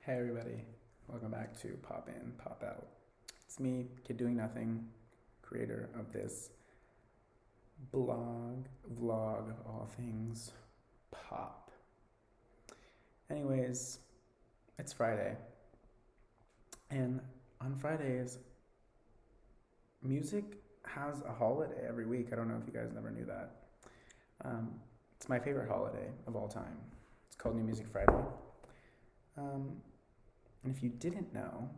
Hey everybody, welcome back to Pop In, Pop Out. It's me, Kid Doing Nothing, creator of this blog, vlog, all things pop. Anyways, it's Friday, and on Fridays, music has a holiday every week. I don't know if you guys never knew that. It's my favorite holiday of all time. It's called New Music Friday. And if you didn't know,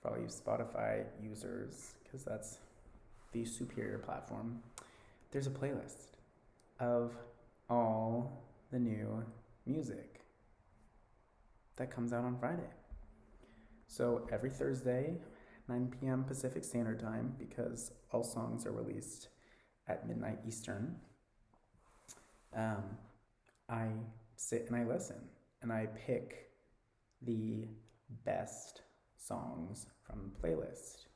for all you Spotify users, because that's the superior platform, there's a playlist of all the new music that comes out on Friday. So every Thursday, 9 p.m. Pacific Standard Time, because all songs are released at midnight Eastern, I sit and I listen, and I pick the best songs from the playlist.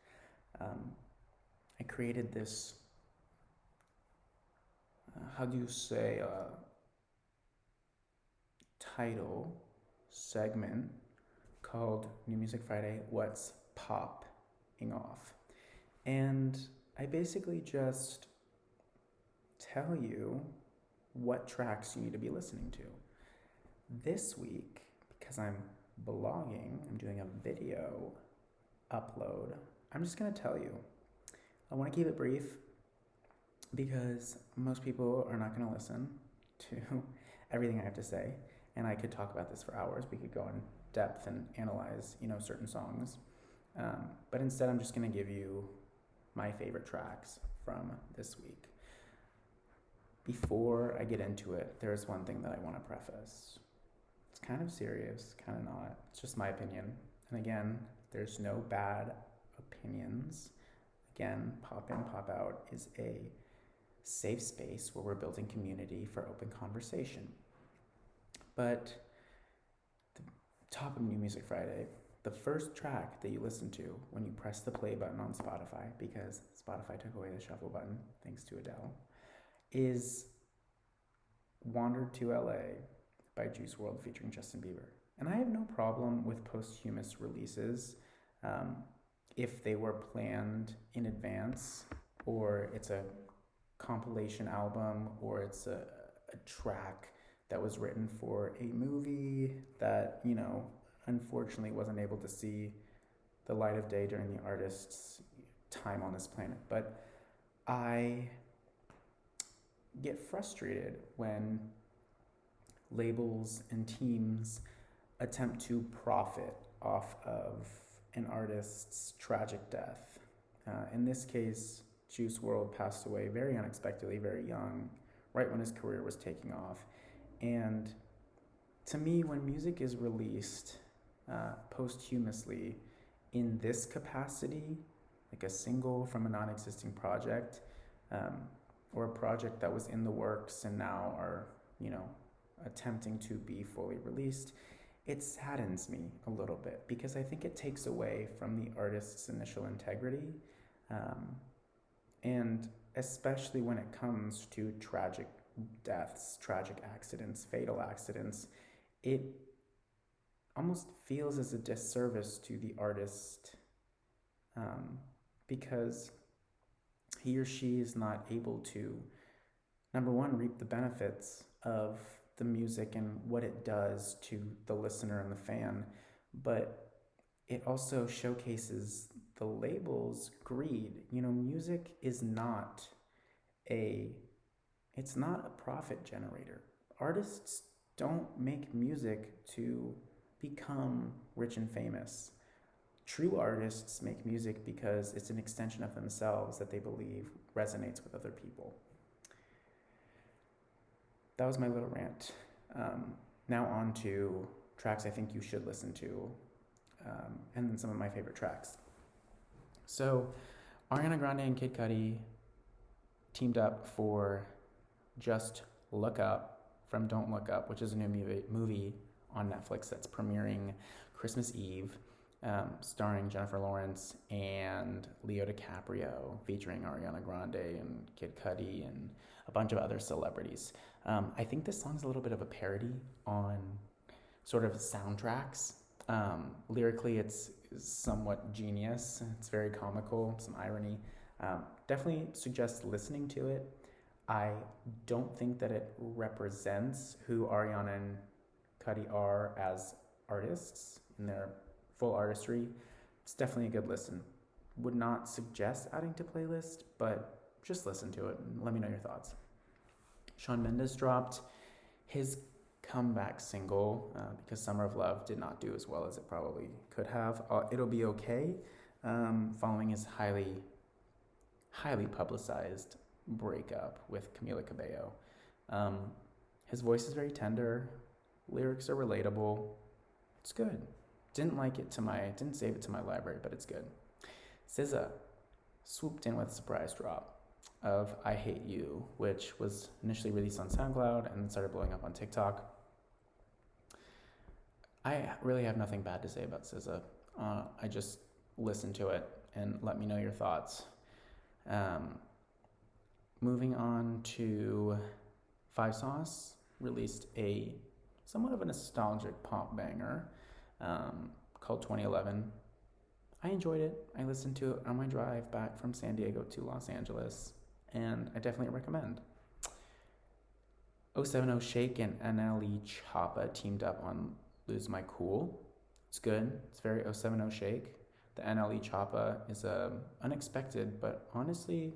I created this, title segment called New Music Friday, What's Popping Off? And I basically just tell you what tracks you need to be listening to. This week, because I'm blogging, I'm doing a video upload, I'm just going to tell you. I want to keep it brief because most people are not going to listen to everything I have to say, and I could talk about this for hours. We could go in depth and analyze, certain songs, but instead I'm just going to give you my favorite tracks from this week. Before I get into it, there's one thing that I want to preface. It's kind of serious, kind of not. It's just my opinion. And again, there's no bad opinions. Again, Pop In, Pop Out is a safe space where we're building community for open conversation. But the top of New Music Friday, the first track that you listen to when you press the play button on Spotify, because Spotify took away the shuffle button, thanks to Adele, is Wandered to LA by Juice WRLD featuring Justin Bieber. And I have no problem with posthumous releases if they were planned in advance, or it's a compilation album, or it's a track that was written for a movie that, unfortunately wasn't able to see the light of day during the artist's time on this planet. But I get frustrated when labels and teams attempt to profit off of an artist's tragic death. In this case, Juice WRLD passed away very unexpectedly, very young, right when his career was taking off. And to me, when music is released posthumously in this capacity, like a single from a non-existing project, or a project that was in the works and now are, attempting to be fully released, it saddens me a little bit because I think it takes away from the artist's initial integrity, and especially when it comes to tragic deaths, tragic accidents, fatal accidents, it almost feels as a disservice to the artist, because he or she is not able to, number one, reap the benefits of the music and what it does to the listener and the fan, but it also showcases the label's greed. Music is not it's not a profit generator. Artists don't make music to become rich and famous. True artists make music because it's an extension of themselves that they believe resonates with other people. That was my little rant. Now on to tracks I think you should listen to, and then some of my favorite tracks. So Ariana Grande and Kid Cudi teamed up for Just Look Up from Don't Look Up, which is a new movie on Netflix that's premiering Christmas Eve, starring Jennifer Lawrence and Leo DiCaprio, featuring Ariana Grande and Kid Cudi and a bunch of other celebrities. I think this song's a little bit of a parody on sort of soundtracks Lyrically, it's somewhat genius. It's very comical, some irony. Definitely suggest listening to it. I don't think that it represents who Ariana and Cuddy are as artists in their full artistry. It's definitely a good listen. Would not suggest adding to playlist, but just listen to it and let me know your thoughts. Shawn Mendes dropped his comeback single because Summer of Love did not do as well as it probably could have. It'll Be Okay, following his highly publicized breakup with Camila Cabello. His voice is very tender, lyrics are relatable. It's good. Didn't save it to my library, but it's good. SZA swooped in with a surprise drop of I Hate You, which was initially released on SoundCloud and started blowing up on TikTok. I really have nothing bad to say about SZA. I just listen to it and let me know your thoughts. Moving on to Five Sauce, released a somewhat of a nostalgic pop banger called 2011. I enjoyed it. I listened to it on my drive back from San Diego to Los Angeles, and I definitely recommend. 070 Shake and NLE Choppa teamed up on Lose My Cool. It's good. It's very 070 Shake. The NLE Choppa is a unexpected but honestly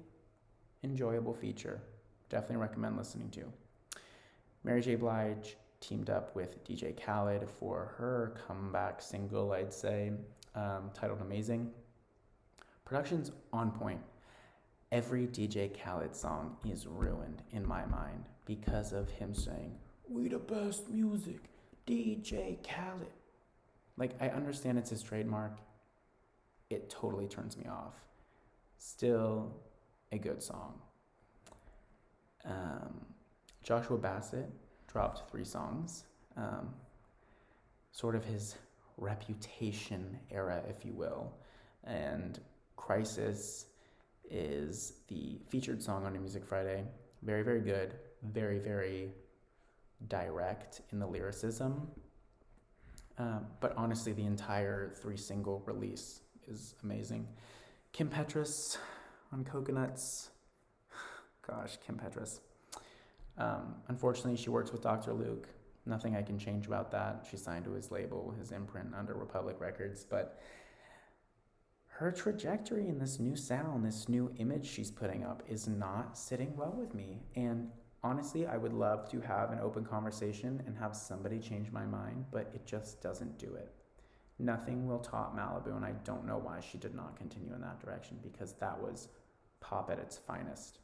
enjoyable feature. Definitely recommend listening to. Mary J. Blige teamed up with DJ Khaled for her comeback single, I'd say, titled Amazing. Production's on point. Every DJ Khaled song is ruined in my mind because of him saying, "We the best music, DJ Khaled." Like, I understand it's his trademark. It totally turns me off. Still a good song. Joshua Bassett dropped 3 songs. Sort of his Reputation era, if you will. And Crisis is the featured song on New Music Friday. Very, very good. Very, very direct in the lyricism. But honestly, the entire 3-single release is amazing. Kim Petras on Coconuts. Gosh, Kim Petras. Unfortunately, she works with Dr. Luke. Nothing I can change about that. She signed to his label, his imprint under Republic Records. But her trajectory in this new sound, this new image she's putting up is not sitting well with me. And honestly, I would love to have an open conversation and have somebody change my mind, but it just doesn't do it. Nothing will top Malibu, and I don't know why she did not continue in that direction, because that was pop at its finest.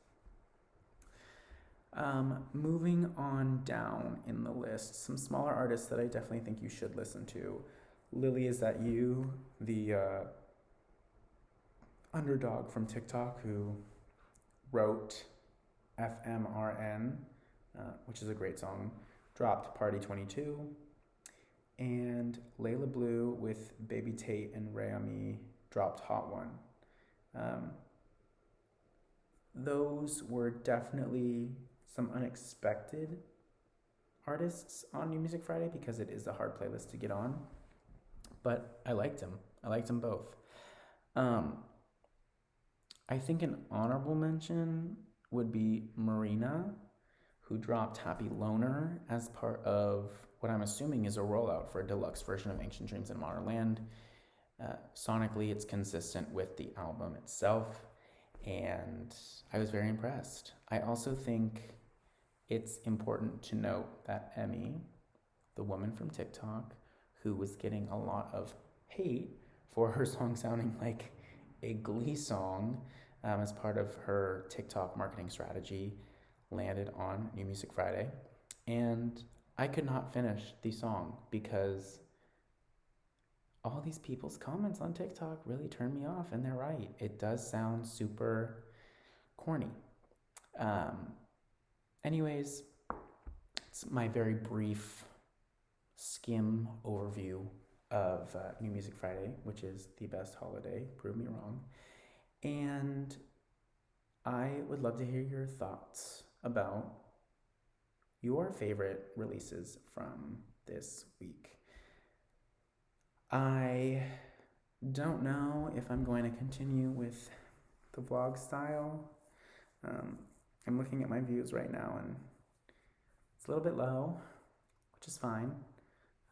Moving on down in the list, some smaller artists that I definitely think you should listen to. Lily, Is That You? The underdog from TikTok who wrote FMRN, which is a great song, dropped Party 22. And Layla Blue with Baby Tate and Rayami dropped Hot One. Those were definitely some unexpected artists on New Music Friday because it is a hard playlist to get on. But I liked them. I liked them both. I think an honorable mention would be Marina, who dropped Happy Loner as part of what I'm assuming is a rollout for a deluxe version of Ancient Dreams in Modern Land. Sonically, it's consistent with the album itself, and I was very impressed. I also think it's important to note that Emmy, the woman from TikTok, who was getting a lot of hate for her song sounding like a Glee song as part of her TikTok marketing strategy, landed on New Music Friday. And I could not finish the song because all these people's comments on TikTok really turned me off, and they're right. It does sound super corny. Anyways, it's my very brief skim overview of New Music Friday, which is the best holiday. Prove me wrong. And I would love to hear your thoughts about your favorite releases from this week. I don't know if I'm going to continue with the vlog style. I'm looking at my views right now and it's a little bit low, which is fine.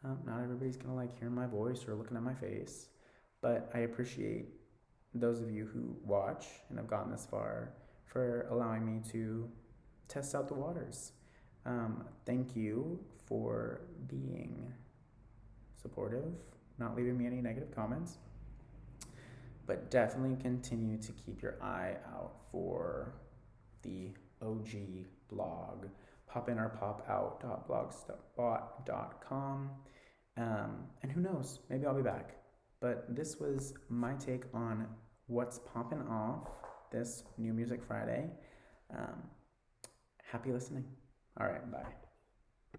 Not everybody's gonna like hearing my voice or looking at my face, but I appreciate those of you who watch and have gotten this far for allowing me to test out the waters. Thank you for being supportive, not leaving me any negative comments, but definitely continue to keep your eye out for the OG blog. Pop in or popout.blogspot.com. And who knows, maybe I'll be back. But this was my take on what's popping off this New Music Friday. Happy listening. All right, bye.